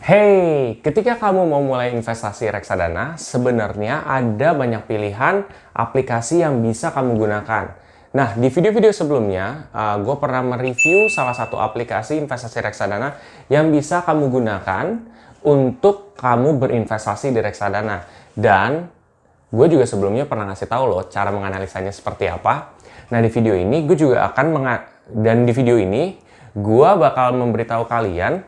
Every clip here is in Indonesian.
Hey, ketika kamu mau mulai investasi reksadana, sebenarnya ada banyak pilihan aplikasi yang bisa kamu gunakan. Nah, di video-video sebelumnya, gue pernah mereview salah satu aplikasi investasi reksadana yang bisa kamu gunakan untuk kamu berinvestasi di reksadana. Dan gue juga sebelumnya pernah ngasih tahu loh cara menganalisanya seperti apa. Nah, di video ini gue juga akan di video ini gue bakal memberitahu kalian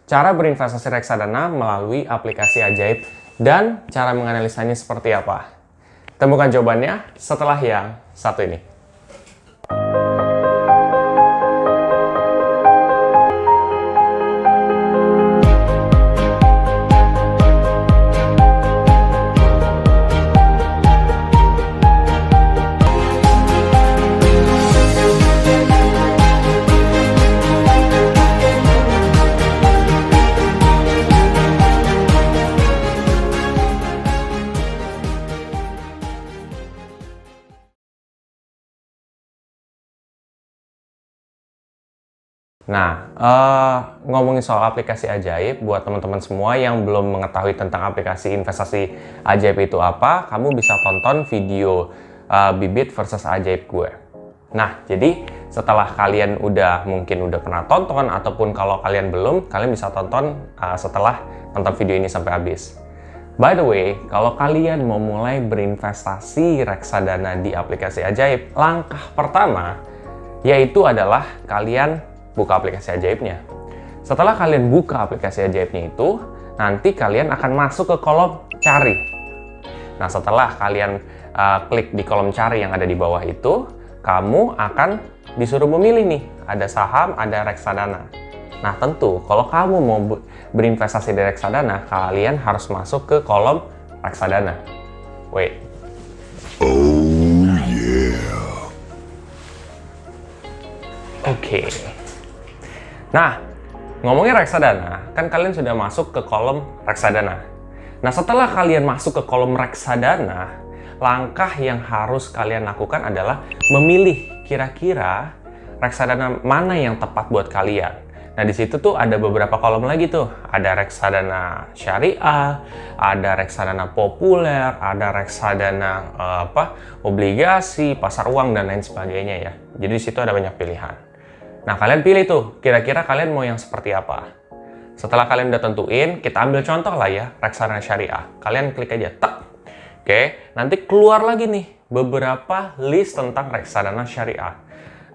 cara berinvestasi reksadana melalui aplikasi ajaib dan cara menganalisanya seperti apa. Temukan jawabannya setelah yang satu ini. Nah, ngomongin soal aplikasi ajaib, buat teman-teman semua yang belum mengetahui tentang aplikasi investasi ajaib itu apa, kamu bisa tonton video Bibit versus Ajaib gue. Nah, jadi setelah kalian mungkin udah pernah tonton, ataupun kalau kalian belum, kalian bisa tonton setelah nonton video ini sampai habis. By the way, kalau kalian mau mulai berinvestasi reksadana di aplikasi ajaib, langkah pertama yaitu adalah kalian buka aplikasi ajaibnya. Setelah kalian buka aplikasi ajaibnya itu, nanti kalian akan masuk ke kolom cari. Nah, setelah kalian klik di kolom cari yang ada di bawah itu, kamu akan disuruh memilih nih, ada saham, ada reksadana. Nah, tentu kalau kamu mau berinvestasi di reksadana, kalian harus masuk ke kolom reksadana. Wait. Oh yeah. Oke. Nah, ngomongin reksadana, kan kalian sudah masuk ke kolom reksadana. Nah, setelah kalian masuk ke kolom reksadana, langkah yang harus kalian lakukan adalah memilih kira-kira reksadana mana yang tepat buat kalian. Nah, di situ tuh ada beberapa kolom lagi tuh. Ada reksadana syariah, ada reksadana populer, ada reksadana obligasi, pasar uang, dan lain sebagainya ya. Jadi di situ ada banyak pilihan. Nah, kalian pilih tuh, kira-kira kalian mau yang seperti apa. Setelah kalian udah tentuin, kita ambil contoh lah ya, reksadana syariah. Kalian klik aja, tak. Oke, nanti keluar lagi nih beberapa list tentang reksadana syariah.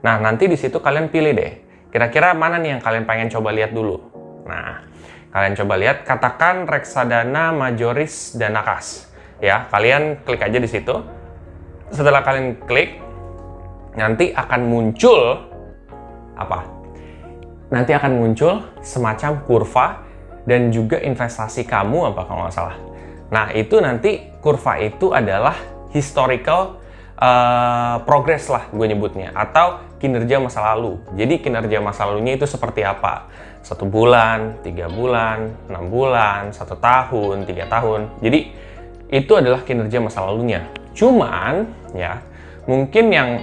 Nah, nanti di situ kalian pilih deh, kira-kira mana nih yang kalian pengen coba lihat dulu. Nah, kalian coba lihat, katakan reksadana majoris dana kas. Ya, kalian klik aja di situ. Setelah kalian klik, nanti akan muncul nanti akan muncul semacam kurva dan juga investasi kamu kalau nggak salah. Nah, itu nanti kurva itu adalah historical progress lah gue nyebutnya, atau kinerja masa lalu. Jadi kinerja masa lalunya itu seperti apa? 1 bulan, 3 bulan, 6 bulan, 1 tahun, 3 tahun. Jadi itu adalah kinerja masa lalunya. Cuman ya, mungkin yang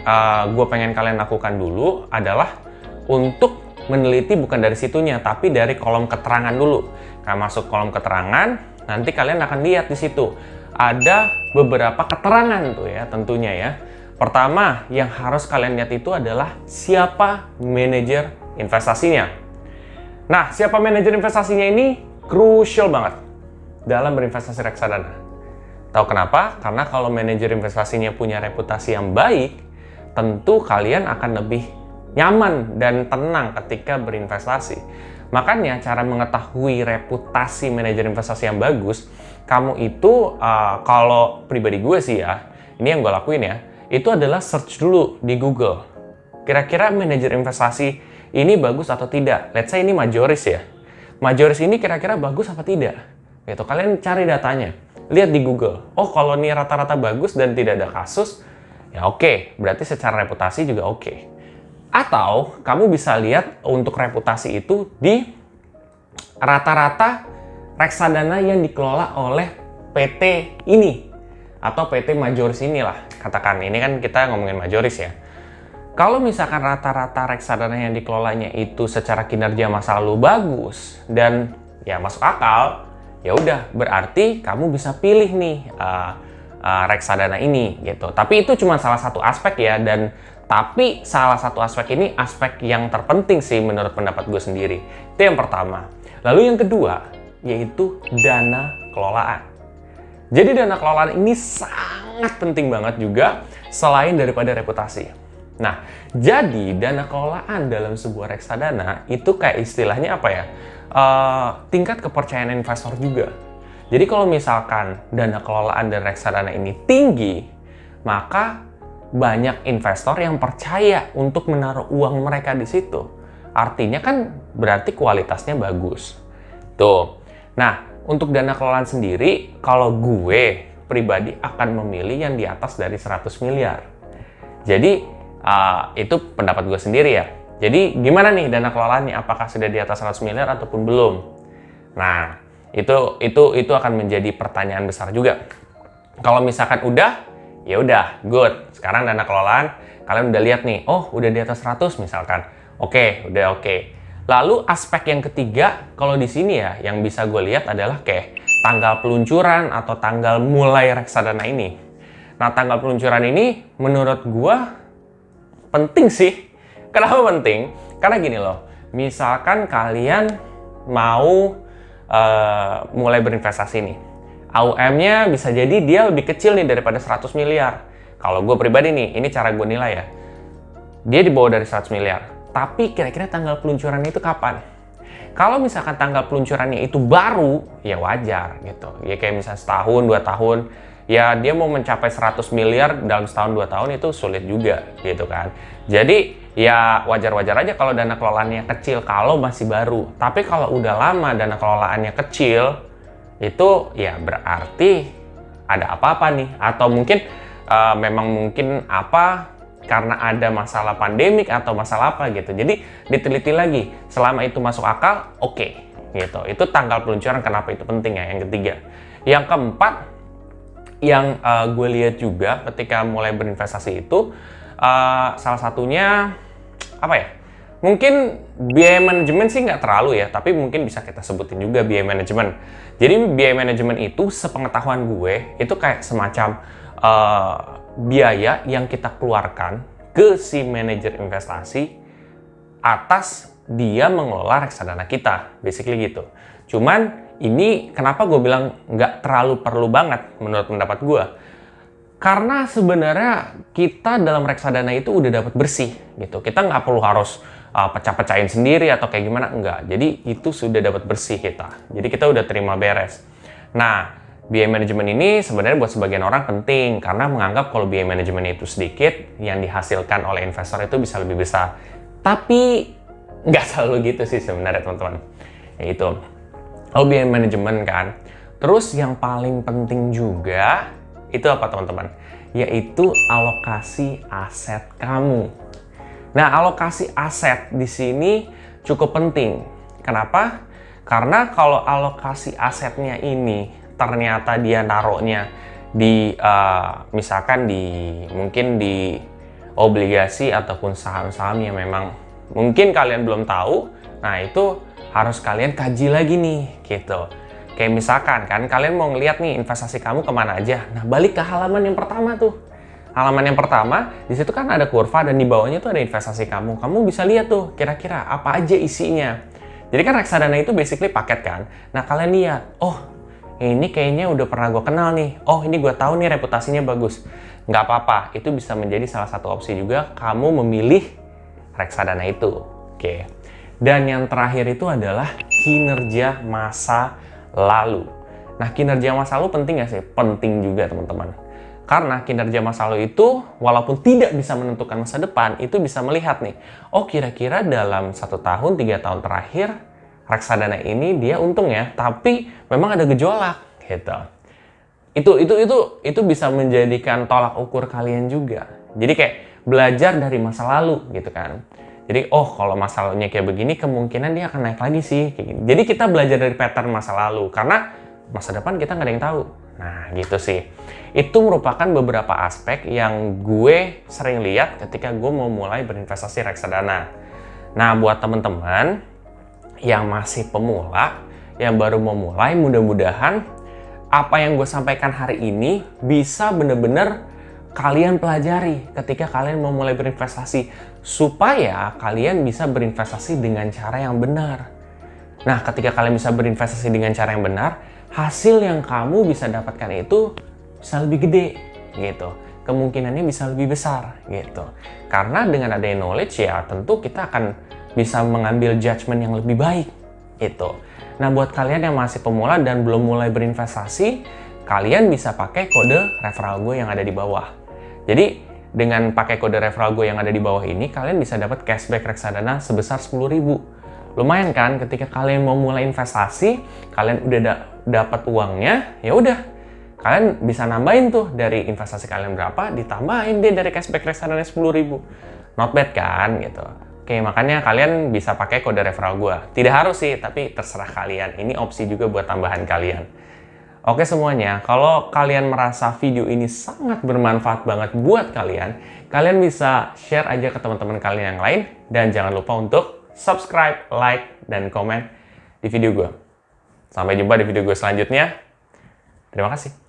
gue pengen kalian lakukan dulu adalah untuk meneliti bukan dari situnya, tapi dari kolom keterangan dulu. Kalian masuk kolom keterangan, nanti kalian akan lihat di situ ada beberapa keterangan tuh ya, tentunya ya. Pertama, yang harus kalian lihat itu adalah siapa manajer investasinya. Nah, siapa manajer investasinya ini crucial banget dalam berinvestasi reksadana. Tahu kenapa? Karena kalau manajer investasinya punya reputasi yang baik, tentu kalian akan lebih nyaman dan tenang ketika berinvestasi. Makanya cara mengetahui reputasi manajer investasi yang bagus, kamu itu kalau pribadi gue sih ya, ini yang gue lakuin ya, itu adalah search dulu di Google. Kira-kira manajer investasi ini bagus atau tidak? Let's say ini majoris ya. Majoris ini kira-kira bagus apa tidak? Gitu, kalian cari datanya. Lihat di Google. Oh, kalau ini rata-rata bagus dan tidak ada kasus, ya oke. Berarti secara reputasi juga oke. Atau kamu bisa lihat untuk reputasi itu di rata-rata reksadana yang dikelola oleh PT ini atau PT majoris inilah. Katakan ini kan kita ngomongin majoris ya. Kalau misalkan rata-rata reksadana yang dikelolanya itu secara kinerja masa lalu bagus dan ya masuk akal, ya udah berarti kamu bisa pilih nih reksadana ini gitu. Tapi itu cuma salah satu aspek ya, dan tapi salah satu aspek ini aspek yang terpenting sih menurut pendapat gue sendiri. Itu yang pertama. Lalu yang kedua yaitu dana kelolaan. Jadi dana kelolaan ini sangat penting banget juga selain daripada reputasi. Nah, jadi dana kelolaan dalam sebuah reksadana itu kayak istilahnya apa ya? Tingkat kepercayaan investor juga. Jadi kalau misalkan dana kelolaan dan reksadana ini tinggi, maka banyak investor yang percaya untuk menaruh uang mereka di situ. Artinya kan berarti kualitasnya bagus. Tuh. Nah, untuk dana kelolaan sendiri, kalau gue pribadi akan memilih yang di atas dari 100 miliar. Jadi, itu pendapat gue sendiri ya. Jadi gimana nih dana kelolaannya? Apakah sudah di atas 100 miliar ataupun belum? Nah, itu akan menjadi pertanyaan besar juga. Kalau misalkan udah, ya udah, good. Sekarang dana kelolaan kalian udah lihat nih, oh udah di atas 100 misalkan. Oke, udah oke. Lalu aspek yang ketiga, kalau di sini ya yang bisa gue lihat adalah kayak tanggal peluncuran atau tanggal mulai reksadana ini. Nah, tanggal peluncuran ini menurut gue penting sih. Kenapa penting? Karena gini loh, misalkan kalian mau mulai berinvestasi nih, AUM-nya bisa jadi dia lebih kecil nih daripada 100 miliar. Kalau gue pribadi nih, ini cara gue nilai ya, dia di bawah dari 100 miliar. Tapi kira-kira tanggal peluncurannya itu kapan? Kalau misalkan tanggal peluncurannya itu baru, ya wajar gitu. Ya kayak misalnya setahun, 2 tahun, ya dia mau mencapai 100 miliar dalam setahun 2 tahun itu sulit juga gitu kan. Jadi ya wajar-wajar aja kalau dana kelolaannya kecil kalau masih baru. Tapi kalau udah lama dana kelolaannya kecil, itu ya berarti ada apa-apa nih. Atau mungkin memang mungkin karena ada masalah pandemik atau masalah apa gitu. Jadi diteliti lagi, selama itu masuk akal, oke, gitu. Itu tanggal peluncuran, kenapa itu penting ya, yang ketiga. Yang keempat, yang gue lihat juga ketika mulai berinvestasi itu, salah satunya apa ya? Mungkin biaya manajemen sih nggak terlalu ya, tapi mungkin bisa kita sebutin juga biaya manajemen. Jadi biaya manajemen itu sepengetahuan gue itu kayak semacam biaya yang kita keluarkan ke si manajer investasi atas dia mengelola reksadana kita, basically gitu. Cuman ini kenapa gue bilang nggak terlalu perlu banget menurut pendapat gue? Karena sebenarnya kita dalam reksadana itu udah dapat bersih gitu. Kita nggak perlu harus pecah-pecahin sendiri atau kayak gimana, enggak. Jadi itu sudah dapat bersih kita. Jadi kita udah terima beres. Nah, biaya manajemen ini sebenarnya buat sebagian orang penting karena menganggap kalau biaya manajemen itu sedikit, yang dihasilkan oleh investor itu bisa lebih besar. Tapi nggak selalu gitu sih sebenarnya teman-teman. Yaitu kalau biaya manajemen kan. Terus yang paling penting juga itu apa teman-teman? Yaitu alokasi aset kamu. Nah, alokasi aset di sini cukup penting. Kenapa? Karena kalau alokasi asetnya ini ternyata dia naruhnya di misalkan mungkin di obligasi ataupun saham-saham yang memang mungkin kalian belum tahu, nah itu harus kalian kaji lagi nih gitu. Kayak misalkan kan kalian mau ngeliat nih investasi kamu kemana aja, nah balik ke halaman yang pertama tuh. Halaman yang pertama, di situ kan ada kurva dan di bawahnya tuh ada investasi kamu. Kamu bisa lihat tuh kira-kira apa aja isinya. Jadi kan reksadana itu basically paket kan. Nah kalian lihat, oh ini kayaknya udah pernah gue kenal nih. Oh ini gue tahu nih reputasinya bagus. Nggak apa-apa, itu bisa menjadi salah satu opsi juga kamu memilih reksadana itu. Oke. Dan yang terakhir itu adalah kinerja masa lalu. Nah kinerja masa lalu penting nggak sih? Penting juga teman-teman. Karena kinerja masa lalu itu walaupun tidak bisa menentukan masa depan, itu bisa melihat nih, oh kira-kira dalam 1 tahun, 3 tahun terakhir reksadana ini dia untung ya, tapi memang ada gejolak gitu. Itu bisa menjadikan tolak ukur kalian juga. Jadi kayak belajar dari masa lalu gitu kan. Jadi oh kalau masa lalunya kayak begini kemungkinan dia akan naik lagi sih kayak gini. Jadi kita belajar dari pattern masa lalu karena masa depan kita nggak ada yang tahu. Nah gitu sih. Itu merupakan beberapa aspek yang gue sering lihat ketika gue mau mulai berinvestasi reksadana. Nah buat teman-teman yang masih pemula, yang baru mau mulai, mudah-mudahan apa yang gue sampaikan hari ini bisa bener-bener kalian pelajari ketika kalian mau mulai berinvestasi, supaya kalian bisa berinvestasi dengan cara yang benar. Nah, ketika kalian bisa berinvestasi dengan cara yang benar, hasil yang kamu bisa dapatkan itu bisa lebih gede gitu. Kemungkinannya bisa lebih besar gitu. Karena dengan adanya knowledge ya tentu kita akan bisa mengambil judgement yang lebih baik gitu. Nah, buat kalian yang masih pemula dan belum mulai berinvestasi, kalian bisa pakai kode referral gue yang ada di bawah. Jadi, dengan pakai kode referral gue yang ada di bawah ini, kalian bisa dapat cashback reksadana sebesar 10.000. Lumayan kan, ketika kalian mau mulai investasi, kalian udah dapat uangnya, ya udah, kalian bisa nambahin tuh dari investasi kalian berapa, ditambahin deh dari cashback reksadana 10.000. Not bad kan, gitu. Oke, makanya kalian bisa pakai kode referral gue. Tidak harus sih, tapi terserah kalian. Ini opsi juga buat tambahan kalian. Oke semuanya, kalau kalian merasa video ini sangat bermanfaat banget buat kalian, kalian bisa share aja ke teman-teman kalian yang lain. Dan jangan lupa untuk subscribe, like, dan komen di video gue. Sampai jumpa di video gue selanjutnya. Terima kasih.